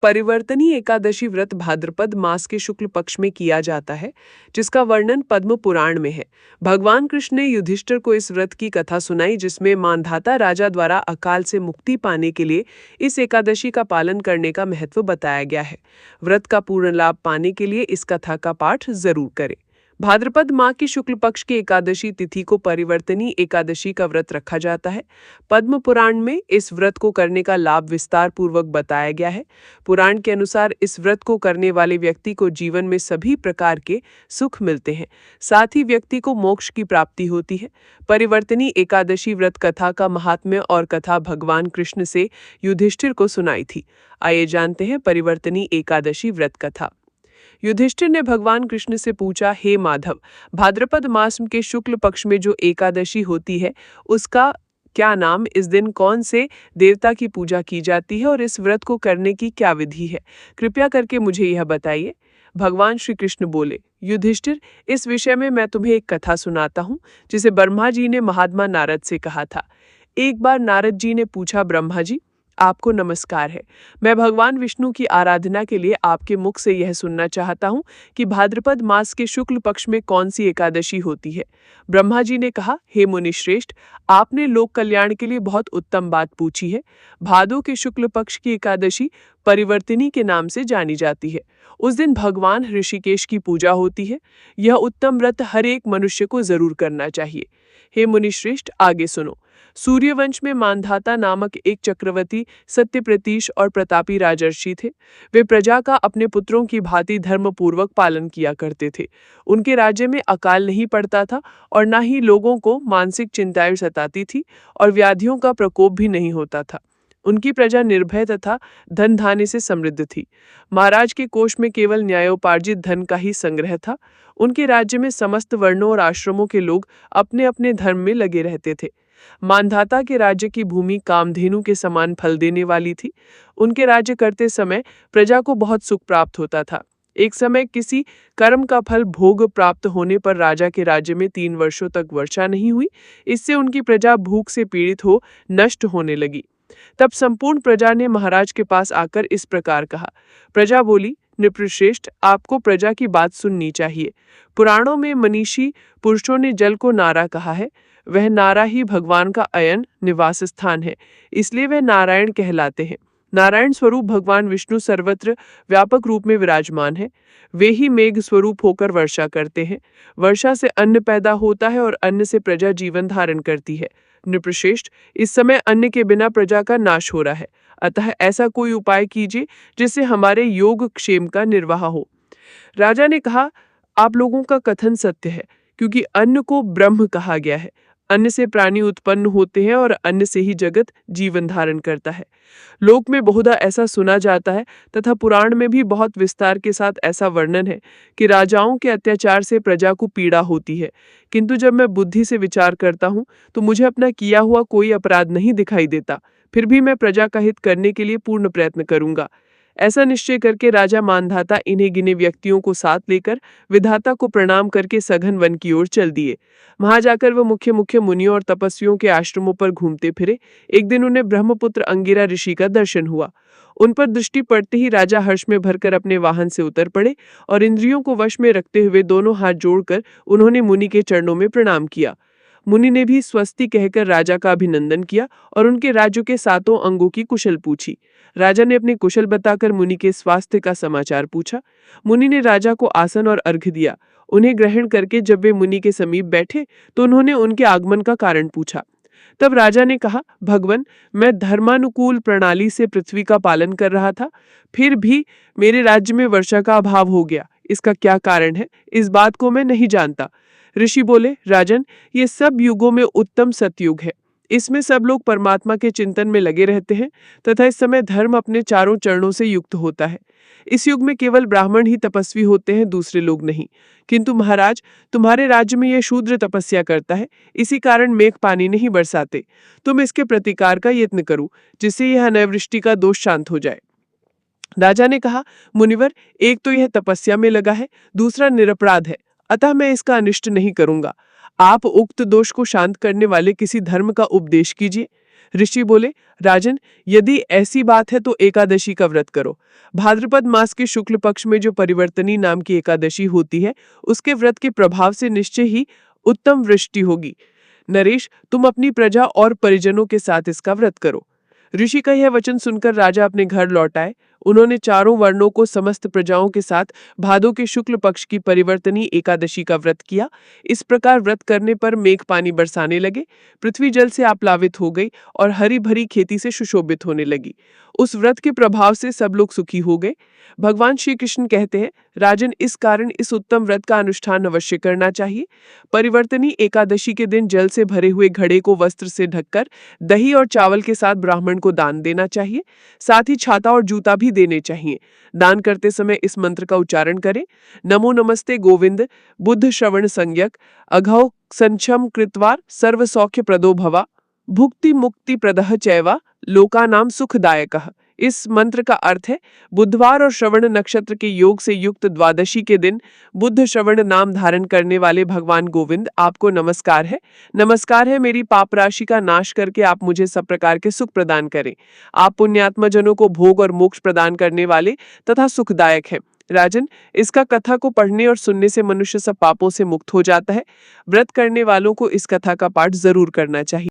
परिवर्तनी एकादशी व्रत भाद्रपद मास के शुक्ल पक्ष में किया जाता है, जिसका वर्णन पद्म पुराण में है। भगवान कृष्ण ने युधिष्ठिर को इस व्रत की कथा सुनाई, जिसमें मांधाता राजा द्वारा अकाल से मुक्ति पाने के लिए इस एकादशी का पालन करने का महत्व बताया गया है। व्रत का पूर्ण लाभ पाने के लिए इस कथा का पाठ जरूर करें। भाद्रपद माह की शुक्ल पक्ष की एकादशी तिथि को परिवर्तनी एकादशी का व्रत रखा जाता है। पद्म पुराण में इस व्रत को करने का लाभ विस्तार पूर्वक बताया गया है। पुराण के अनुसार इस व्रत को करने वाले व्यक्ति को जीवन में सभी प्रकार के सुख मिलते हैं, साथ ही व्यक्ति को मोक्ष की प्राप्ति होती है। परिवर्तनी एकादशी व्रत कथा का महात्म्य और कथा भगवान कृष्ण से युधिष्ठिर को सुनाई थी। आइए जानते हैं परिवर्तनी एकादशी व्रत कथा। युधिष्ठिर ने भगवान कृष्ण से पूछा, हे माधव, भाद्रपद मास के शुक्ल पक्ष में जो एकादशी होती है उसका क्या नाम, इस दिन कौन से देवता की पूजा की जाती है और इस व्रत को करने की क्या विधि है? कृपया करके मुझे यह बताइए। भगवान श्री कृष्ण बोले, युधिष्ठिर, इस विषय में मैं तुम्हें एक कथा सुनाता हूँ जिसे ब्रह्मा जी ने महात्मा नारद से कहा था। एक बार नारद जी ने पूछा, ब्रह्मा जी, आपको नमस्कार है। मैं भगवान विष्णु की आराधना के लिए आपके मुख से यह सुनना चाहता हूँ कि भाद्रपद मास के शुक्ल पक्ष में कौन सी एकादशी होती है। ब्रह्मा जी ने कहा, हे मुनिश्रेष्ठ, आपने लोक कल्याण के लिए बहुत उत्तम बात पूछी है। भादो के शुक्ल पक्ष की एकादशी परिवर्तिनी के नाम से जानी जाती है। उस दिन भगवान ऋषिकेश की पूजा होती है। यह उत्तम व्रत हर एक मनुष्य को जरूर करना चाहिए। हे मुनिश्रेष्ठ, आगे सुनो। सूर्यवंश में मांधाता नामक एक चक्रवर्ती, सत्यप्रतीश और प्रतापी राजर्षि थे। वे प्रजा का अपने पुत्रों की भांति धर्मपूर्वक पालन किया करते थे। उनके राज्य में अकाल नहीं पड़ता था और न ही लोगों को मानसिक चिंताएं सताती थी और व्याधियों का प्रकोप भी नहीं होता था। उनकी प्रजा निर्भय तथा धन धान्य से समृद्ध थी। महाराज के कोष में केवल न्यायोपार्जित धन का ही संग्रह था। उनके राज्य में समस्त वर्णों और आश्रमों के लोग अपने अपने धर्म में लगे रहते थे। मांधाता के राज्य की भूमि कामधेनु के समान फल देने वाली थी। उनके राज्य करते समय प्रजा को बहुत सुख प्राप्त होता था। एक समय किसी कर्म का फल भोग प्राप्त होने पर राजा के राज्य में 3 वर्षों तक वर्षा नहीं हुई। इससे उनकी प्रजा भूख से पीड़ित हो नष्ट होने लगी। तब संपूर्ण प्रजा ने महाराज के पास आकर इस प्रकार कहा। प्रजा बोली, नृपश्रेष्ठ, आपको प्रजा की बात सुननी चाहिए। पुराणों में मनीषी पुरुषों ने जल को नारा कहा है। वह नारा ही भगवान का अयन निवास स्थान है, इसलिए वह नारायण कहलाते हैं। नारायण स्वरूप भगवान विष्णु सर्वत्र व्यापक रूप में विराजमान है। वे ही मेघ स्वरूप होकर वर्षा करते हैं। वर्षा से अन्न पैदा होता है और अन्न से प्रजा जीवन धारण करती है। नृपश्रेष्ठ, इस समय अन्न के बिना प्रजा का नाश हो रहा है, अतः ऐसा कोई उपाय कीजिए जिससे हमारे योग क्षेम का निर्वाह हो। राजा ने कहा, आप लोगों का कथन सत्य है, क्योंकि अन्न को ब्रह्म कहा गया है। अन्न से प्राणी उत्पन्न होते हैं और अन्न से ही जगत जीवन धारण करता है। लोक में बहुधा ऐसा सुना जाता है तथा पुराण में भी बहुत विस्तार के साथ ऐसा वर्णन है कि राजाओं के अत्याचार से प्रजा को पीड़ा होती है, किंतु जब मैं बुद्धि से विचार करता हूँ तो मुझे अपना किया हुआ कोई अपराध नहीं दिखाई देता। फिर भी मैं प्रजा का हित करने के लिए पूर्ण प्रयत्न करूंगा। ऐसा निश्चय करके राजा मांधाता इन्हें गिने व्यक्तियों को साथ लेकर विधाता को प्रणाम करके सघन वन की ओर चल दिए। वहां जाकर वह मुख्य मुख्य मुनियों और तपस्वियों के आश्रमों पर घूमते फिरे। एक दिन उन्हें ब्रह्मपुत्र अंगिरा ऋषि का दर्शन हुआ। उन पर दृष्टि पड़ते ही राजा हर्ष में भरकर अपने वाहन से उतर पड़े और इंद्रियों को वश में रखते हुए दोनों हाथ जोड़कर उन्होंने मुनि के चरणों में प्रणाम किया। मुनि ने भी स्वस्ति कहकर राजा का अभिनंदन किया और उनके राज्य के 7 अंगों की कुशल पूछी। राजा ने अपने कुशल बताकर मुनि के स्वास्थ्य का समाचार पूछा। मुनि ने राजा को आसन और अर्घ्य दिया। उन्हें ग्रहण करके जब वे मुनि के समीप बैठे तो उन्होंने उनके आगमन का कारण पूछा। तब राजा ने कहा, भगवन, मैं धर्मानुकूल प्रणाली से पृथ्वी का पालन कर रहा था, फिर भी मेरे राज्य में वर्षा का अभाव हो गया। इसका क्या कारण है, इस बात को मैं नहीं जानता। ऋषि बोले, राजन, ये सब युगों में उत्तम सतयुग है। इसमें सब लोग परमात्मा के चिंतन में लगे रहते हैं तथा इस समय धर्म अपने चारों चरणों से युक्त होता है। इस युग में केवल ब्राह्मण ही तपस्वी होते हैं, दूसरे लोग नहीं। किंतु महाराज, तुम्हारे राज्य में यह शूद्र तपस्या करता है, इसी कारण मेघ पानी नहीं बरसाते। तुम इसके प्रतिकार का यत्न करो, जिससे यह अनावृष्टि का दोष शांत हो जाए। राजा ने कहा, मुनिवर, एक तो यह तपस्या में लगा है, दूसरा निरपराध है, अतः मैं इसका अनिष्ट नहीं करूंगा। आप उक्त दोष को शांत करने वाले किसी धर्म का उपदेश कीजिए। ऋषि बोले, राजन, यदि ऐसी बात है तो एकादशी का व्रत करो। भाद्रपद मास के शुक्ल पक्ष में जो परिवर्तनी नाम की एकादशी होती है, उसके व्रत के प्रभाव से निश्चय ही उत्तम वृष्टि होगी। नरेश, तुम अपनी प्रजा और परिजनों के साथ इसका व्रत करो। ऋषि का यह वचन सुनकर राजा अपने घर लौट आए। उन्होंने चारों वर्णों को समस्त प्रजाओं के साथ भादों के शुक्ल पक्ष की परिवर्तनी एकादशी का व्रत किया। इस प्रकार व्रत करने पर मेघ पानी बरसाने लगे, पृथ्वी जल से आप्लावित हो गई और हरी भरी खेती से सुशोभित होने लगी। उस व्रत के प्रभाव से सब लोग सुखी हो गए। भगवान श्री कृष्ण कहते हैं, राजन, इस कारण इस उत्तम व्रत का अनुष्ठान अवश्य करना चाहिए। परिवर्तनी एकादशी के दिन जल से भरे हुए घड़े को वस्त्र से ढककर दही और चावल के साथ ब्राह्मण को दान देना चाहिए। साथ ही छाता और जूता भी देने चाहिए। दान करते समय इस मंत्र का उच्चारण करें, नमो नमस्ते गोविंद बुद्ध श्रवण संज्ञक अघौ संचम कृत्वार सर्व सौख्य प्रदो भवा भुक्ति मुक्ति प्रदह चैवा लोकानाम सुखदायकः। इस मंत्र का अर्थ है, बुधवार और श्रवण नक्षत्र के योग से युक्त द्वादशी के दिन बुद्ध श्रवण नाम धारण करने वाले भगवान गोविंद, आपको नमस्कार है। नमस्कार है, मेरी पाप राशि का नाश करके आप मुझे सब प्रकार के सुख प्रदान करें। आप पुण्यात्मा जनों को भोग और मोक्ष प्रदान करने वाले तथा सुखदायक हैं। राजन, इसका कथा को पढ़ने और सुनने से मनुष्य सब पापों से मुक्त हो जाता है। व्रत करने वालों को इस कथा का पाठ जरूर करना चाहिए।